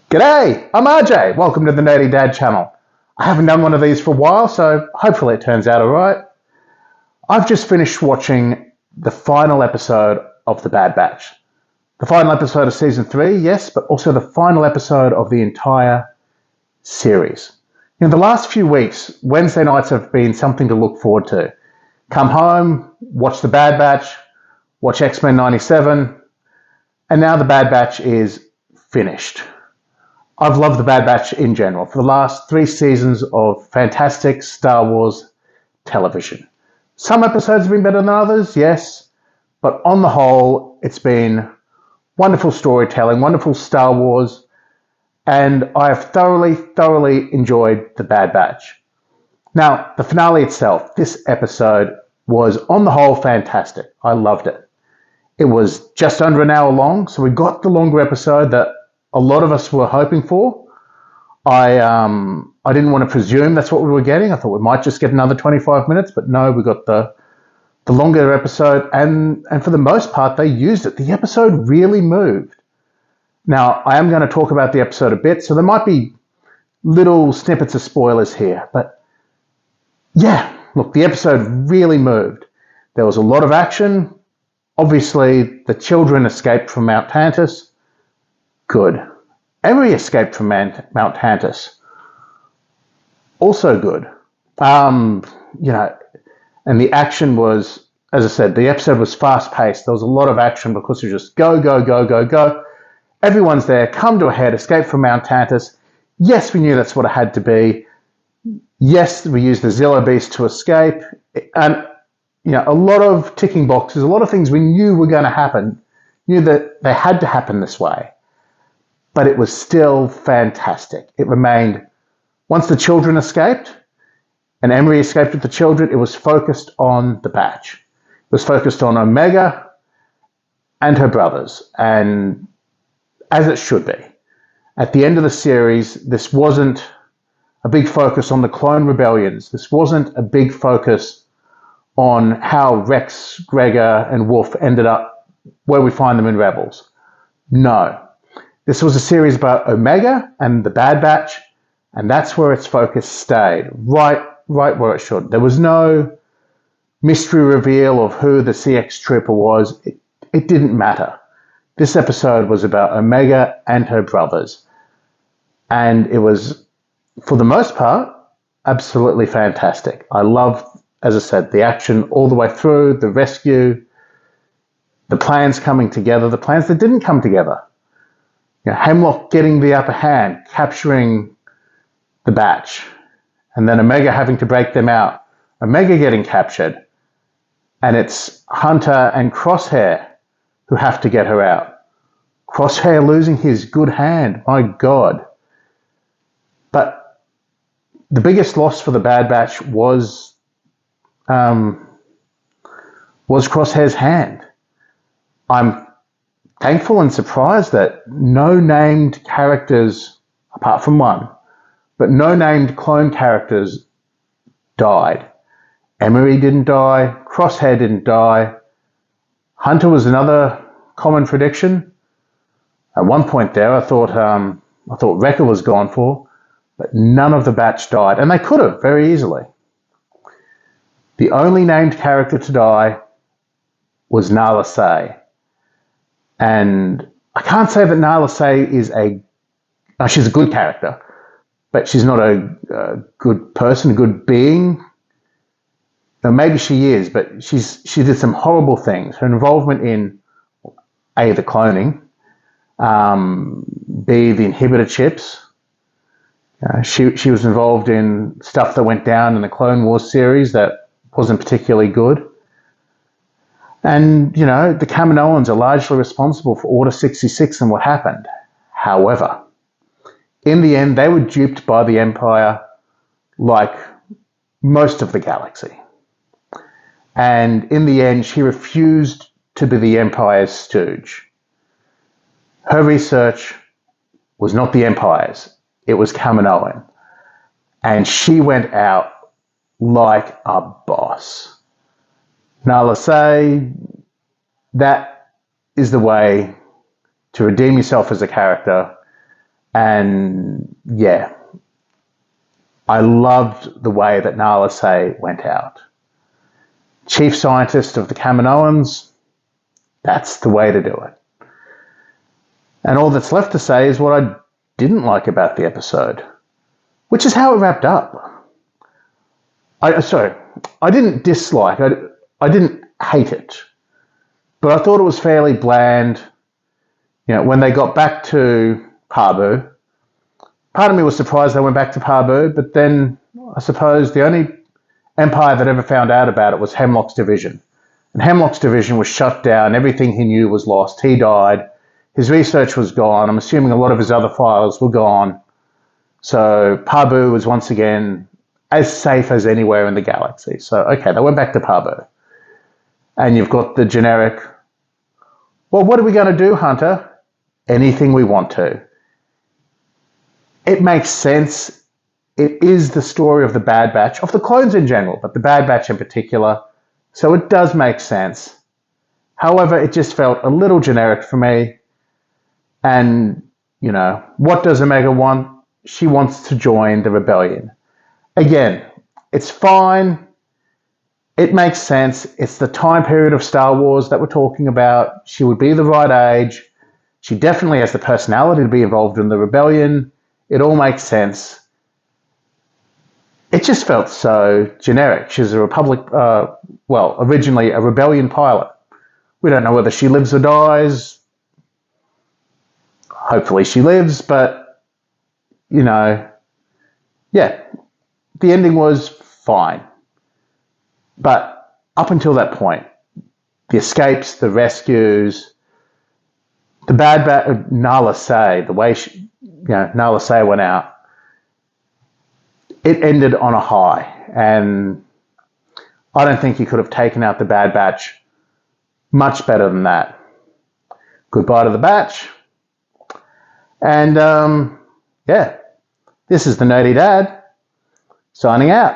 G'day, I'm RJ. Welcome to the Nerdy Dad channel. I haven't done one of these for a while, so hopefully it turns out alright. I've just finished watching the final episode of The Bad Batch. The final episode of season 3, yes, but also the final episode of the entire series. The last few weeks, Wednesday nights have been something to look forward to. Come home, watch The Bad Batch, watch X-Men 97, and now The Bad Batch is finished. I've loved The Bad Batch in general for the last 3 seasons of fantastic Star Wars television. Some episodes have been better than others, yes, but on the whole, it's been wonderful storytelling, wonderful Star Wars, and I have thoroughly enjoyed The Bad Batch. Now, the finale itself, this episode, was on the whole fantastic. I loved it. It was just under an hour long, so we got the longer episode that a lot of us were hoping for. I didn't want to presume that's what we were getting. I thought we might just get another 25 minutes, but no, we got the longer episode, and for the most part, they used it. The episode really moved. Now, I am going to talk about the episode a bit, so there might be little snippets of spoilers here, but yeah, look, the episode really moved. There was a lot of action. Obviously, the children escaped from Mount Tantus. Good. Emery escaped from Mount Tantus. Also good. And the action was, as I said, the episode was fast-paced. There was a lot of action because it was just go. Everyone's there, come to a head, escape from Mount Tantus. Yes, we knew that's what it had to be. Yes, we used the Zilla Beast to escape. And, a lot of ticking boxes, a lot of things we knew were going to happen, knew that they had to happen this way. But it was still fantastic. It remained, once the children escaped, and Emery escaped with the children, it was focused on the Batch. It was focused on Omega and her brothers, and as it should be. At the end of the series, this wasn't a big focus on the clone rebellions. This wasn't a big focus on how Rex, Gregor, and Wolf ended up where we find them in Rebels. No. This was a series about Omega and the Bad Batch, and that's where its focus stayed, right where it should. There was no mystery reveal of who the CX Trooper was. It didn't matter. This episode was about Omega and her brothers, and it was, for the most part, absolutely fantastic. I loved, as I said, the action all the way through, the rescue, the plans coming together, the plans that didn't come together. Hemlock getting the upper hand, capturing the Batch, and then Omega having to break them out. Omega getting captured, and it's Hunter and Crosshair who have to get her out. Crosshair losing his good hand, my God. But the biggest loss for the Bad Batch was Crosshair's hand. I'm thankful and surprised that no named characters, apart from one, but no named clone characters died. Emery didn't die. Crosshair didn't die. Hunter was another common prediction. At one point there, I thought Wrecker was gone for, but none of the Batch died, and they could have very easily. The only named character to die was Nala Se. And I can't say that Nala Se is she's a good character, but she's not a good person, a good being. Now, maybe she is, but she did some horrible things. Her involvement in A, the cloning, B, the inhibitor chips. She was involved in stuff that went down in the Clone Wars series that wasn't particularly good. And, the Kaminoans are largely responsible for Order 66 and what happened. However, in the end, they were duped by the Empire like most of the galaxy. And in the end, she refused to be the Empire's stooge. Her research was not the Empire's. It was Kaminoan. And she went out like a boss. Now, let's say that is the way to redeem yourself as a character And yeah, I loved the way that Nala Se went out. Chief scientist of the Kaminoans, that's the way to do it. And all that's left to say is what I didn't like about the episode, which is how it wrapped up. I didn't dislike, I didn't hate it, but I thought it was fairly bland. You know, when they got back to Pabu, part of me was surprised they went back to Pabu, but then I suppose the only empire that ever found out about it was Hemlock's division. And Hemlock's division was shut down. Everything he knew was lost. He died. His research was gone. I'm assuming a lot of his other files were gone. So Pabu was once again as safe as anywhere in the galaxy. So, okay, they went back to Pabu. And you've got the generic, well, what are we going to do, Hunter? Anything we want to. It makes sense. It is the story of the Bad Batch, of the clones in general, but the Bad Batch in particular. So it does make sense. However, it just felt a little generic for me. And, you know, what does Omega want? She wants to join the rebellion. Again, it's fine. It makes sense. It's the time period of Star Wars that we're talking about. She would be the right age. She definitely has the personality to be involved in the rebellion. It all makes sense. It just felt so generic. She's a Republic, originally a rebellion pilot. We don't know whether she lives or dies. Hopefully she lives, but, you know, yeah, the ending was fine. But up until that point, the escapes, the rescues, the Nala Se, the way Nala Se went out, it ended on a high. And I don't think you could have taken out the Bad Batch much better than that. Goodbye to the Batch. And, this is the Nerdy Dad signing out.